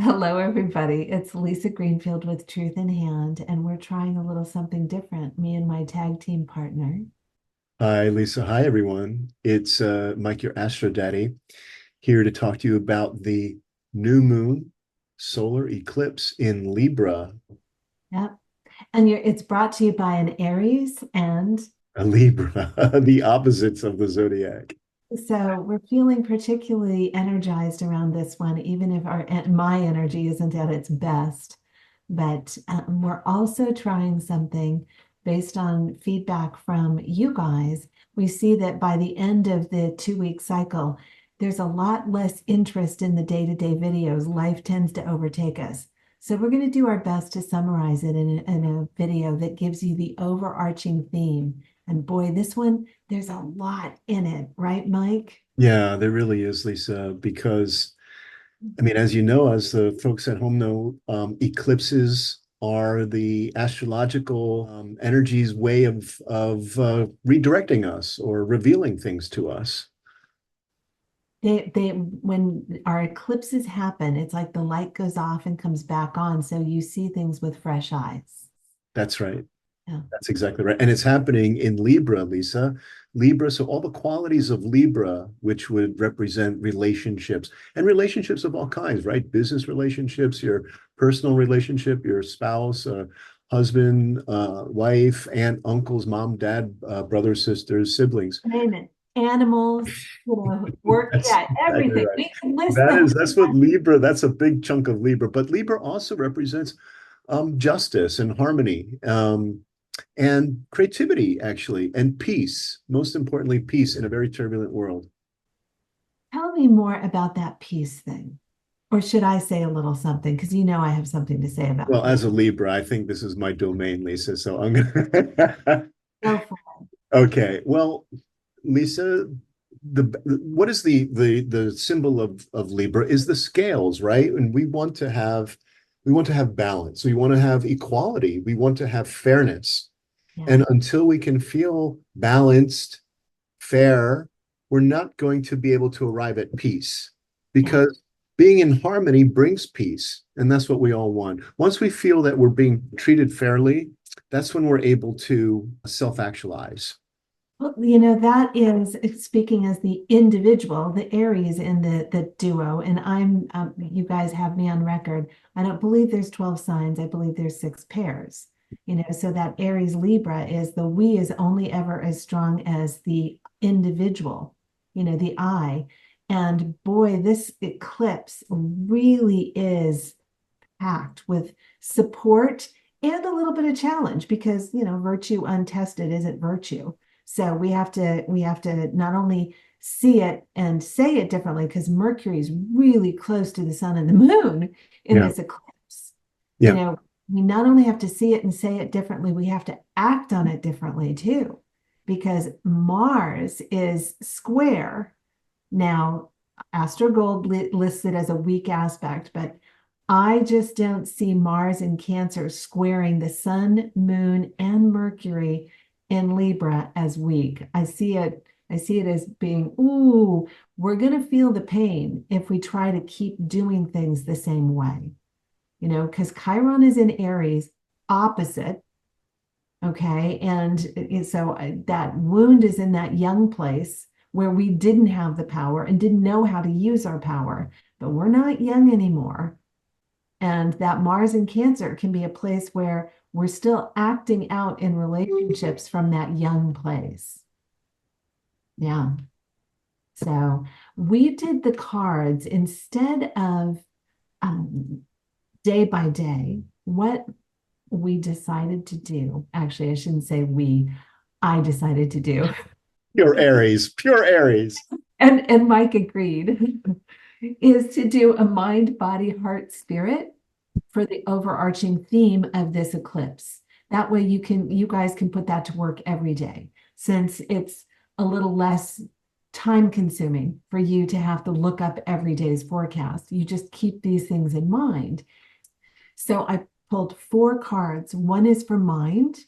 Hello, everybody. It's Lisa Greenfield with Truth in Hand, and we're trying a little something different, me and my tag team partner. Hi, Lisa. Hi, everyone. It's Mike, your Astro Daddy, here to talk to you about the new moon solar eclipse in Libra. Yep. And it's brought to you by an Aries. And A Libra, the opposites of the zodiac. so we're feeling particularly energized around this one, even if my energy isn't at its best. But we're also trying something based on feedback from you guys. We see that by the end of the 2 week cycle, there's a lot less interest in the day-to-day videos. Life tends to overtake us. So we're going to do our best to summarize it in a video that gives you the overarching theme. And boy, this one, there's a lot in it, right, Mike? Yeah, there really is, Lisa, because as you know, as the folks at home know, eclipses are the astrological energy's way of redirecting us or revealing things to us. When our eclipses happen, it's like the light goes off and comes back on, so you see things with fresh eyes. That's right. Yeah. That's exactly right. And it's happening in Libra, Lisa. Libra, so all the qualities of Libra, which would represent relationships and relationships of all kinds, right? Business relationships, your personal relationship, your spouse, husband, wife, aunt, uncles, mom, dad, brothers, sisters, siblings. Name it. Animals, work, That's yeah, exactly everything. right. We can list them. That's what Libra, that's a big chunk of Libra. But Libra also represents justice and harmony. And creativity, actually, and peace. Most importantly, peace in a very turbulent world. Tell me more about that peace thing. Or should I say a little something? Because you know I have something to say about Well, peace. as a Libra, I think this is my domain, Lisa. So I'm gonna. Go for Okay. Well, Lisa, the what is the symbol of Libra is the scales, right? And we want to have balance. We want to have equality. We want to have fairness. it. Yeah. And until we can feel balanced, fair, we're not going to be able to arrive at peace Yeah. because being in harmony brings peace. And that's what we all want. Once we feel that we're being treated fairly, that's when we're able to self actualize. Well, that is speaking as the individual, the Aries in the duo, and you guys have me on record. I don't believe there's 12 signs. I believe there's 6 pairs. So that Aries Libra is the we is only ever as strong as the individual, the I. And boy, this eclipse really is packed with support and a little bit of challenge because virtue untested isn't virtue. So we have to not only see it and say it differently because Mercury is really close to the sun and the moon in Yeah. this eclipse. you Yeah. know we not only have to see it and say it differently, we have to act on it differently too, because Mars is square now. Astro Gold lists it as a weak aspect, but I just don't see Mars in Cancer squaring the Sun, Moon, and Mercury in Libra as weak. I see it as being, ooh, we're going to feel the pain if we try to keep doing things the same way, because Chiron is in Aries, opposite. Okay. And so that wound is in that young place where we didn't have the power and didn't know how to use our power, but we're not young anymore. And that Mars in Cancer can be a place where we're still acting out in relationships from that young place. Yeah. So we did the cards instead of um, day by day. What we decided to do, actually, I shouldn't say we, I decided to do, Pure Aries, pure Aries. and Mike agreed, is to do a mind, body, heart, spirit for the overarching theme of this eclipse. That way you guys can put that to work every day, since it's a little less time consuming for you to have to look up every day's forecast. You just keep these things in mind. So I pulled 4 cards. One is for mind,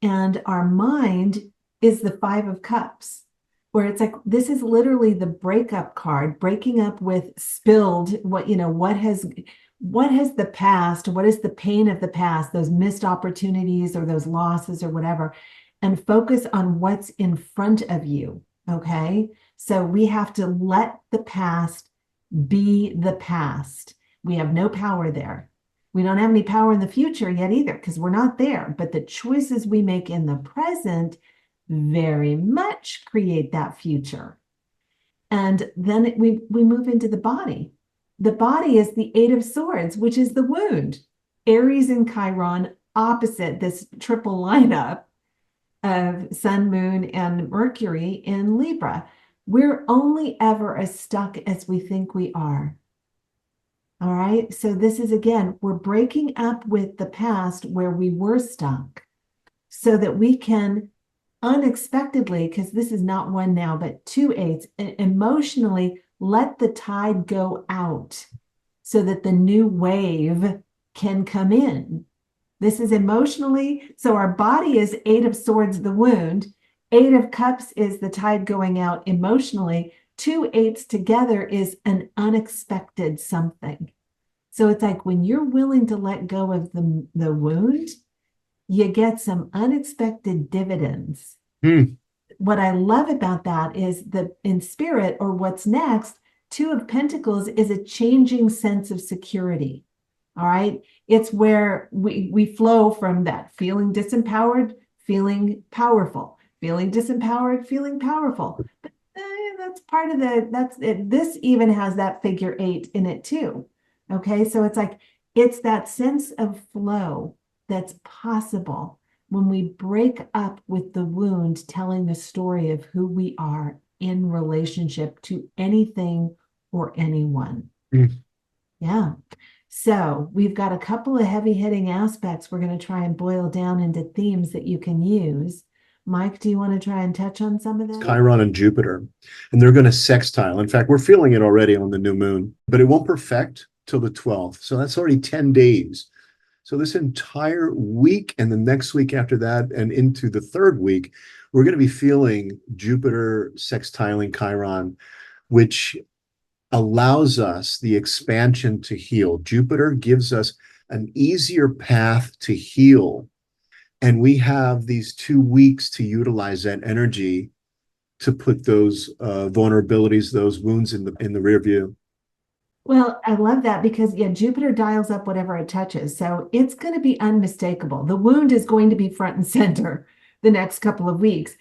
and our mind is the 5 of Cups, where it's like this is literally the breakup card, breaking up with spilled what what has the past, what is the pain of the past, those missed opportunities or those losses or whatever, and focus on what's in front of you. Okay. So we have to let the past be the past. We have no power there. We don't have any power in the future yet either, because we're not there. But the choices we make in the present very much create that future. And then we move into the body. The body is the Eight of Swords, which is the wound. Aries and Chiron opposite this triple lineup of Sun, Moon, and Mercury in Libra. We're only ever as stuck as we think we are. All right. So this is, again, we're breaking up with the past where we were stuck so that we can unexpectedly, because this is not one now, but two eights, emotionally let the tide go out so that the new wave can come in. This is emotionally, so our body is Eight of Swords, the wound. Eight of Cups is the tide going out emotionally. Two eights together is an unexpected something. So it's like when you're willing to let go of the wound, you get some unexpected dividends. Hmm. What I love about that is that in spirit, or what's next, Two of Pentacles is a changing sense of security. All right. It's where we flow from that feeling disempowered, feeling powerful, feeling disempowered, feeling powerful. But that's part of that's it. This even has that figure eight in it too. Okay. So it's like, it's that sense of flow that's possible when we break up with the wound, telling the story of who we are in relationship to anything or anyone. Hmm. Yeah. So we've got a couple of heavy hitting aspects we're going to try and boil down into themes that you can use. Mike, do you want to try and touch on some of It's those? Chiron and Jupiter, and they're going to sextile. In fact, we're feeling it already on the new moon, but it won't perfect till the 12th. So that's already 10 days. So this entire week and the next week after that and into the third week, we're going to be feeling Jupiter sextiling Chiron, which allows us the expansion to heal. Jupiter gives us an easier path to heal. And we have these 2 weeks to utilize that energy to put those vulnerabilities, those wounds in the rear view. Well, I love that because, yeah, Jupiter dials up whatever it touches. So it's going to be unmistakable. The wound is going to be front and center the next couple of weeks.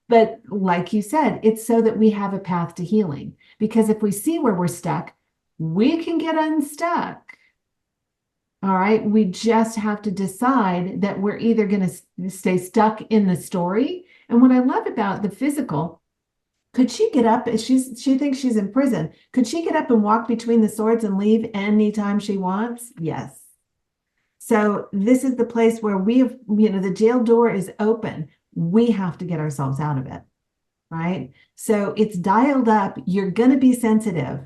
But like you said, it's so that we have a path to healing. Because if we see where we're stuck, we can get unstuck. All right. We just have to decide that we're either going to stay stuck in the story. And what I love about the physical, could she get up? She thinks she's in prison. Could she get up and walk between the swords and leave anytime she wants? Yes. So this is the place where we have, the jail door is open. We have to get ourselves out of it, right? So it's dialed up. You're going to be sensitive.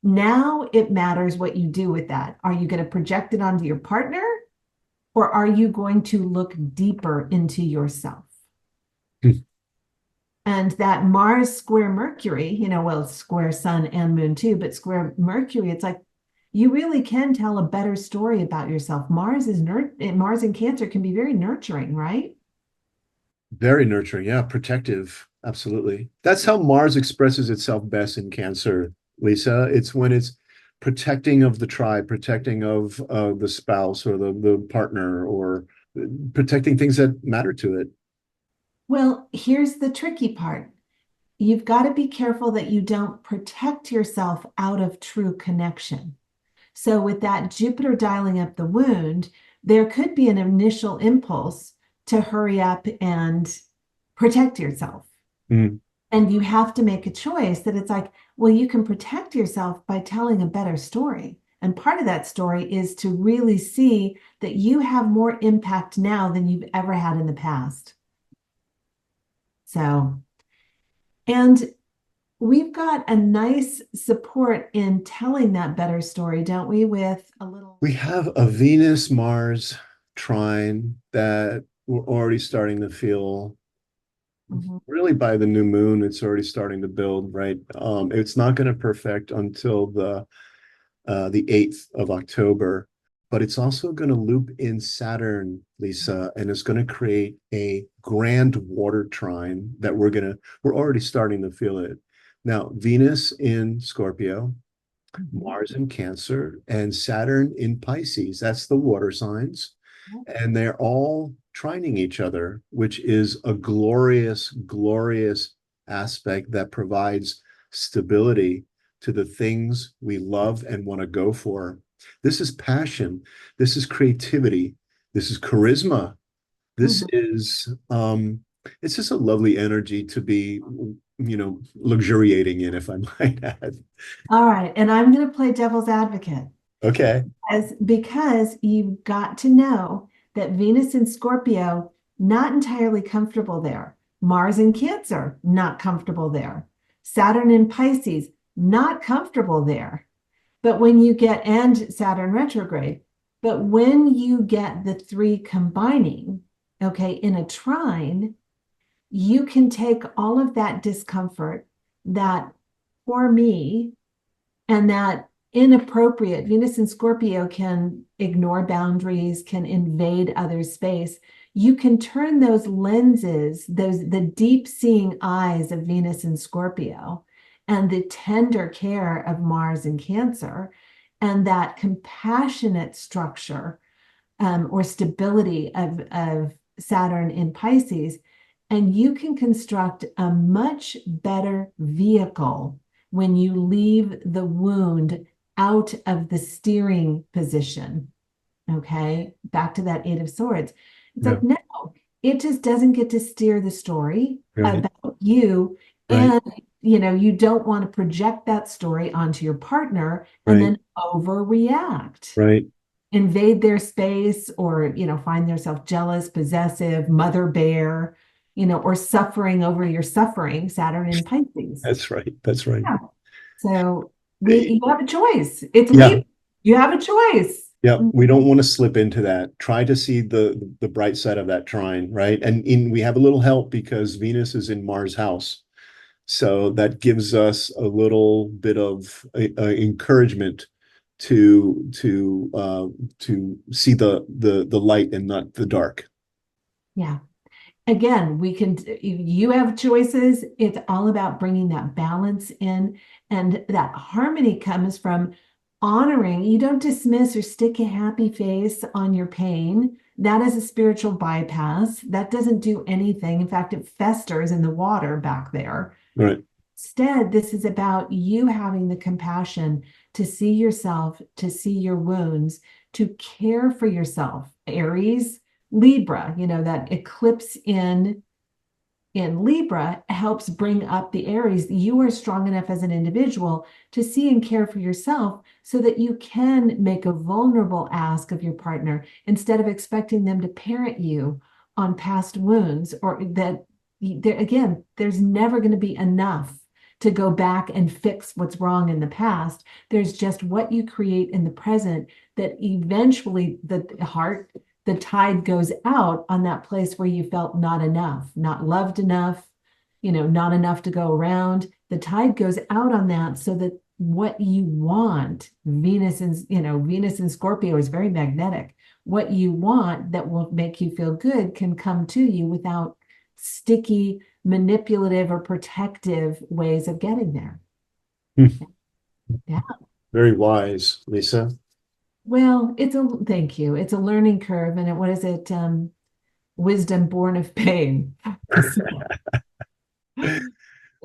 Now it matters what you do with that. Are you going to project it onto your partner, or are you going to look deeper into yourself? And that Mars square Mercury, well, it's square Sun and Moon too, but square Mercury, it's like you really can tell a better story about yourself. Mars in Cancer can be very nurturing, right? Very nurturing, yeah, protective, absolutely. That's how Mars expresses itself best in Cancer, Lisa. It's when it's protecting of the tribe, protecting of the spouse or the partner, or protecting things that matter to it. Well, here's the tricky part. You've got to be careful that you don't protect yourself out of true connection. So, with that Jupiter dialing up the wound, there could be an initial impulse to hurry up and protect yourself. Mm. And you have to make a choice that it's like, well, you can protect yourself by telling a better story. And part of that story is to really see that you have more impact now than you've ever had in the past. So, and we've got a nice support in telling that better story, don't we? With a little. We have a Venus Mars trine that we're already starting to feel. Mhm. Really, by the new moon, it's already starting to build, right? It's not going to perfect until the the 8th of October. But it's also going to loop in Saturn, Lisa, and it's going to create a grand water trine that we're already starting to feel it. Now, Venus in Scorpio, Mhm. Mars in Cancer, and Saturn in Pisces. That's the water signs. And they're all trining each other, which is a glorious, glorious aspect that provides stability to the things we love and want to go for. This is passion. This is creativity. This is charisma. This Mhm. is it's just a lovely energy to be, luxuriating in, if I might add. All right, and I'm going to play devil's advocate. Okay. Because you've got to know that Venus in Scorpio, not entirely comfortable there. Mars in Cancer, not comfortable there. Saturn in Pisces, not comfortable there. But when you get, and Saturn retrograde, but when you get the three combining, okay, in a trine, you can take all of that discomfort that for me and that inappropriate Venus in Scorpio can ignore boundaries, can invade other space. You can turn those lenses, the deep seeing eyes of Venus in Scorpio and the tender care of Mars in Cancer and that compassionate structure or stability of Saturn in Pisces, and you can construct a much better vehicle when you leave the wound out of the steering position. Okay, back to that Eight of Swords. It's Yeah. like, no, it just doesn't get to steer the story Right. about you. Right. And, you don't want to project that story onto your partner and Right. then overreact, Right. invade their space, or find themselves jealous, possessive, mother bear, or suffering over your suffering, Saturn in Pisces. That's right. That's right. Yeah. So Eh, you have a choice. It's Yeah. Libra. You have a choice. Yeah. Mm. We don't want to slip into that. Try to see the bright side of that trine, right? And we have a little help because Venus is in Mars' house. So that gives us a little bit of encouragement to see the light and not the dark. Yeah. Again, you have choices. It's all about bringing that balance in, and that harmony comes from honoring. You don't dismiss or stick a happy face on your pain. That is a spiritual bypass. That doesn't do anything. In fact, it festers in the water back there. Right. Instead, this is about you having the compassion to see yourself, to see your wounds, to care for yourself. Aries, Libra, that eclipse in Libra helps bring up the Aries. You are strong enough as an individual to see and care for yourself so that you can make a vulnerable ask of your partner instead of expecting them to parent you on past wounds, or that there again, there's never going to be enough to go back and fix what's wrong in the past. There's just what you create in the present that eventually the tide goes out on that place where you felt not enough, not loved enough, not enough to go around. The tide goes out on that so that what you want, Venus in Scorpio is very magnetic. What you want that will make you feel good can come to you without sticky, manipulative, or protective ways of getting there. Hmm. Yeah. Very wise, Lisa. Well, thank you. It's a learning curve. And what is it? Wisdom born of pain. So,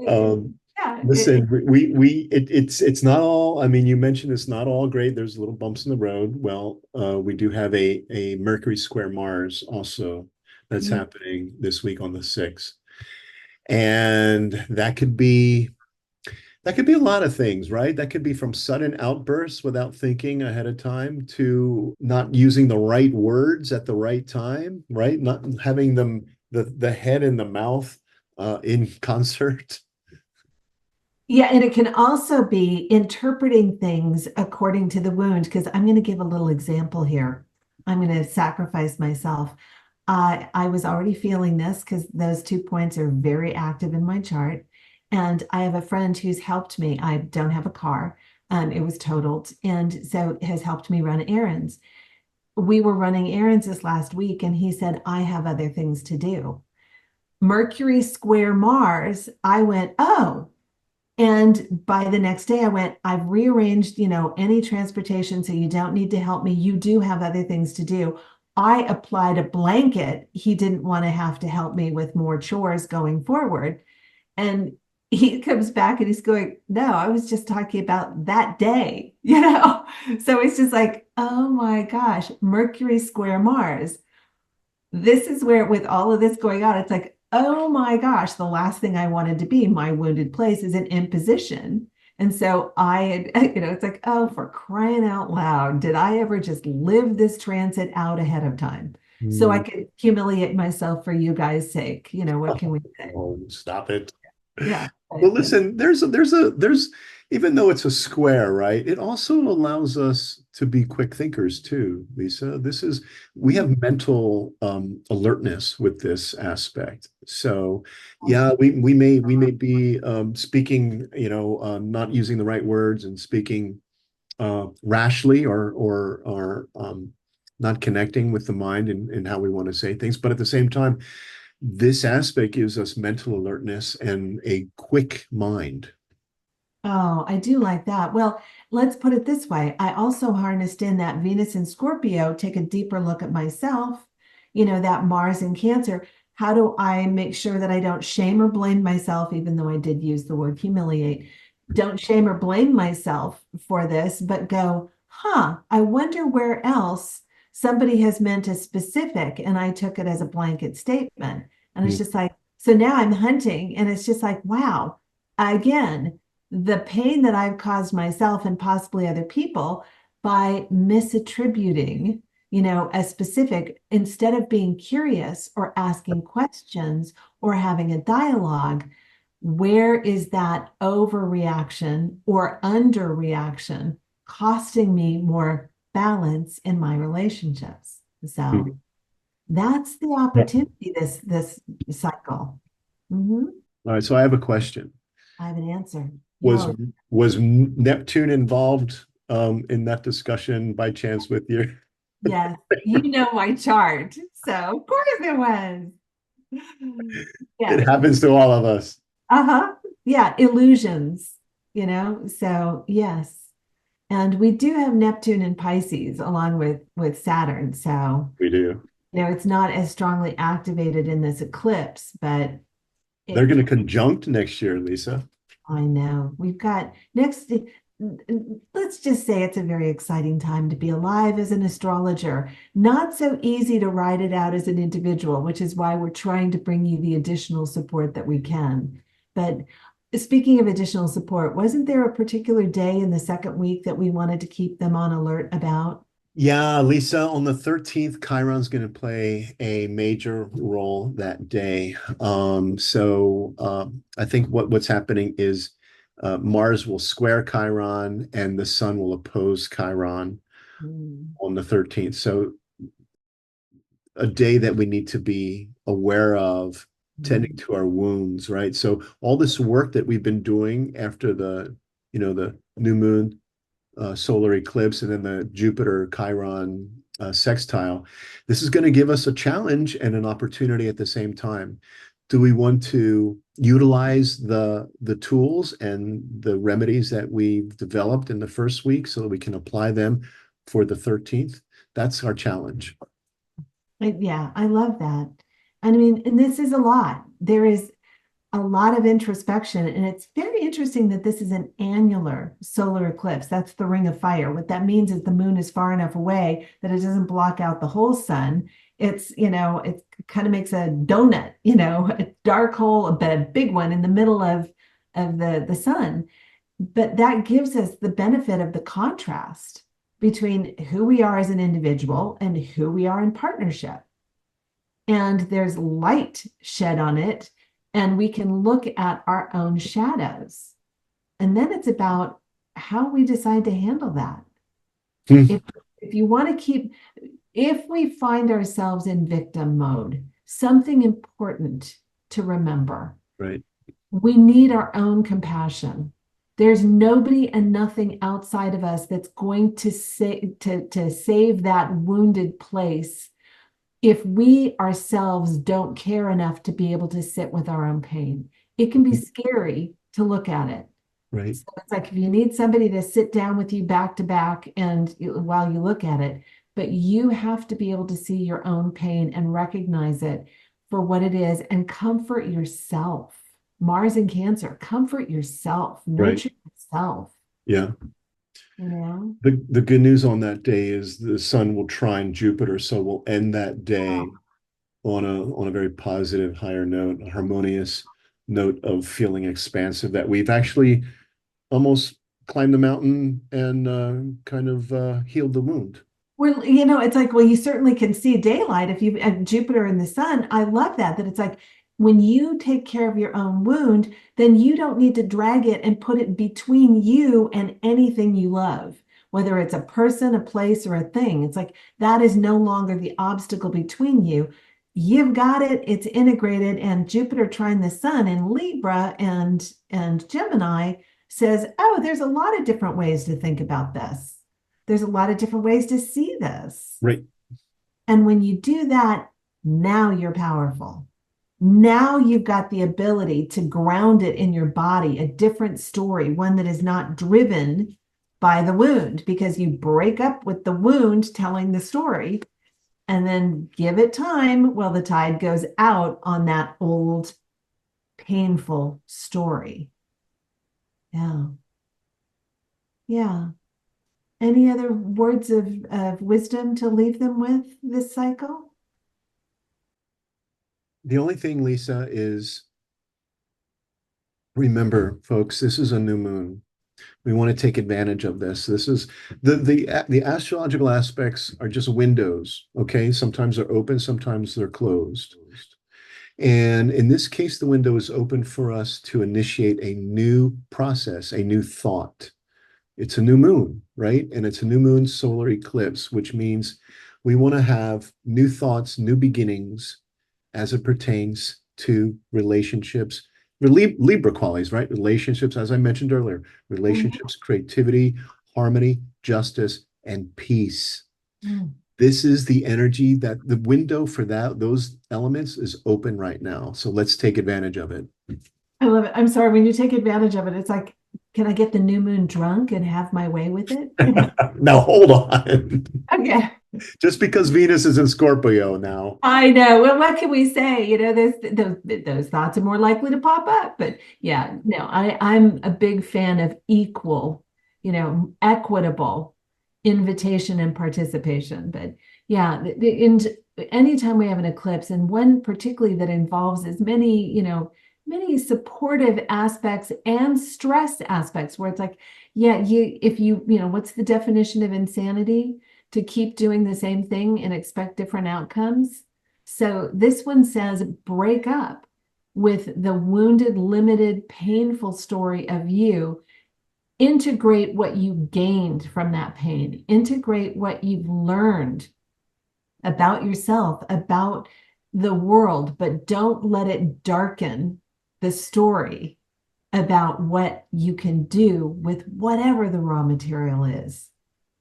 Um, yeah, Listen, it's not all. I mean, you mentioned it's not all great. There's little bumps in the road. Well, we do have a Mercury square Mars also that's mm, happening this week on the 6th. And that could be a lot of things, right? That could be from sudden outbursts without thinking ahead of time to not using the right words at the right time, right? Not having them the head and the mouth in concert. yeah, and it can also be interpreting things according to the wound. Because I'm going to give a little example here. I'm going to sacrifice myself. I was already feeling this because those 2 points are very active in my chart. And I have a friend who's helped me. I don't have a car, It was totaled. And so it has helped me run errands. We were running errands this last week, and he said, I have other things to do. Mercury square Mars, I went, oh. And by the next day, I went, I've rearranged, any transportation, so you don't need to help me. You do have other things to do. I applied a blanket. He didn't want to have to help me with more chores going forward. And he comes back and he's going, no, I was just talking about that day, So it's just like, oh my gosh, Mercury square Mars. This is where, with all of this going on, it's like, oh my gosh, the last thing I wanted to be, my wounded place, is an imposition. And so I had, it's like, oh, for crying out loud, did I ever just live this transit out ahead of time so I Mm. could humiliate myself for you guys' sake? What can we say? Oh, stop it. Yeah. Well, listen, there's even though it's a square, right? It also allows us to be quick thinkers too, Lisa. We have mental alertness with this aspect. So yeah, we may be speaking, not using the right words and speaking rashly or not connecting with the mind and how we want to say things. But at the same time, this aspect gives us mental alertness and a quick mind. Oh, I do like that. Well, let's put it this way. I also harnessed in that Venus in Scorpio, take a deeper look at myself, that Mars in Cancer. How do I make sure that I don't shame or blame myself, even though I did use the word humiliate? Don't shame or blame myself for this, but go, I wonder where else somebody has meant a specific, and I took it as a blanket statement. And it's Mm. just like, so now I'm hunting, and it's just like, wow, again, the pain that I've caused myself and possibly other people by misattributing, a specific, instead of being curious or asking questions or having a dialogue, where is that overreaction or underreaction costing me more balance in my relationships? So that's the Yeah. opportunity this cycle. Mhm. All right, so I have a question. I have an answer. Was Yo, was Neptune involved in that discussion by chance with you? yes, you know my chart. So of course it was. It Yes. happens to all of us. Uh-huh. Yeah, illusions, So yes. And we do have Neptune and Pisces along with Saturn. So, We do. it's not as strongly activated in this eclipse, but They're it going to conjunct next year, Lisa. I know. We've got next, let's just say it's a very exciting time to be alive as an astrologer. Not so easy to ride it out as an individual, which is why we're trying to bring you the additional support that we can. But speaking of additional support, wasn't there a particular day in the second week that we wanted to keep them on alert about? Yeah, Lisa, on the 13th, Chiron's going to play a major role that day. I think what's happening is Mars will square Chiron and the Sun will oppose Chiron Mm, on the 13th. So a day that we need to be aware of tending mm, to our wounds, right? So all this work that we've been doing after the new moon solar eclipse and then the Jupiter Chiron sextile. This is going to give us a challenge and an opportunity at the same time. Do we want to utilize the tools and the remedies that we've developed in the first week so that we can apply them for the 13th? That's our challenge. yeah, I love that. And I mean, and this is a lot. There is a lot of introspection. And it's very interesting that this is an annular solar eclipse. That's the ring of fire. What that means is the moon is far enough away that it doesn't block out the whole sun. It kind of makes a donut, a dark hole, but a big one in the middle of the sun. But that gives us the benefit of the contrast between who we are as an individual and who we are in partnership. And there's light shed on it, and we can look at our own shadows. And then it's about how we decide to handle that. Hmm. If you want to if we find ourselves in victim mode, something important to remember, Right. we need our own compassion. There's nobody and nothing outside of us that's going to save that wounded place if we ourselves don't care enough to be able to sit with our own pain. It can be scary to look at it. Right. So it's like if you need somebody to sit down with you back to back and while you look at it, but you have to be able to see your own pain and recognize it for what it is and comfort yourself. Mars and Cancer, comfort yourself, Right. nurture yourself, Yeah. you know? The good news on that day is the sun will trine Jupiter, so we'll end that day on a very positive, higher note, a harmonious note of feeling expansive that we've actually almost climbed the mountain and kind of healed the wound. Well, it's like, well, you certainly can see daylight if you have Jupiter in the sun. I love that it's like when you take care of your own wound, then you don't need to drag it and put it between you and anything you love, whether it's a person, a place, or a thing. It's like that is no longer the obstacle between you. You've got it, it's integrated, and Jupiter trine the sun in Libra and Gemini says, oh, there's a lot of different ways to think about this. There's a lot of different ways to see this. Right. And when you do that, now you're powerful. Now you've got the ability to ground it in your body, a different story, one that is not driven by the wound, because you break up with the wound telling the story and then give it time while the tide goes out on that old, painful story. Yeah. Yeah. Any other words of wisdom to leave them with this cycle? The only thing, Lisa, is remember, folks, this is a new moon. We want to take advantage of this. This is the astrological aspects are just windows, okay? Sometimes they're open, sometimes they're closed. And in this case, the window is open for us to initiate a new process, a new thought. It's a new moon, right? And it's a new moon solar eclipse, which means we want to have new thoughts, new beginnings as it pertains to relationships, Libra qualities, right? Relationships, as I mentioned earlier, relationships, creativity, harmony, justice, and peace. Mm. This is the energy that the window for those elements is open right now. So let's take advantage of it. I love it. I'm sorry, when you take advantage of it, it's like, can I get the new moon drunk and have my way with it? Now hold on. Okay. Just because Venus is in Scorpio now. I know. Well, what can we say? Those thoughts are more likely to pop up. But yeah, no, I'm a big fan of equal, equitable invitation and participation. But yeah, anytime we have an eclipse, and one particularly that involves as many supportive aspects and stress aspects, where it's like, yeah, if what's the definition of insanity? To keep doing the same thing and expect different outcomes. So this one says break up with the wounded, limited, painful story of you. Integrate what you gained from that pain. Integrate what you've learned about yourself, about the world, but don't let it darken the story about what you can do with whatever the raw material is.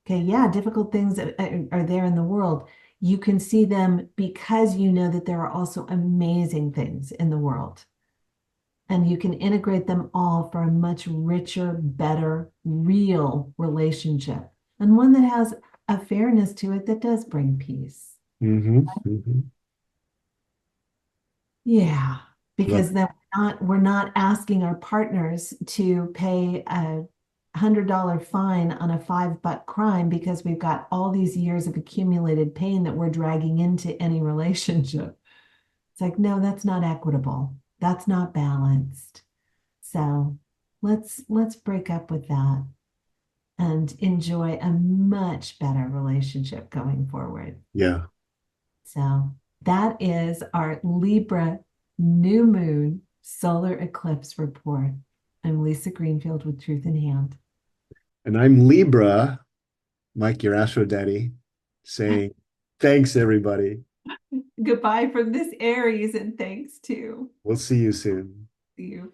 Okay, yeah, difficult things are there in the world. You can see them because you know that there are also amazing things in the world. And you can integrate them all for a much richer, better, real relationship. And one that has a fairness to it that does bring peace. Yeah, because then we're not asking our partners to pay a $100 fine on a $5 crime because we've got all these years of accumulated pain that we're dragging into any relationship. It's like, no, that's not equitable. That's not balanced. So let's break up with that and enjoy a much better relationship going forward. Yeah. So that is our Libra new moon solar eclipse report. I'm Lisa Greenfield with Truth in Hand. And I'm Libra, Mike, your Astro Daddy, saying thanks, everybody. Goodbye from this Aries, and thanks to We'll see you soon. you.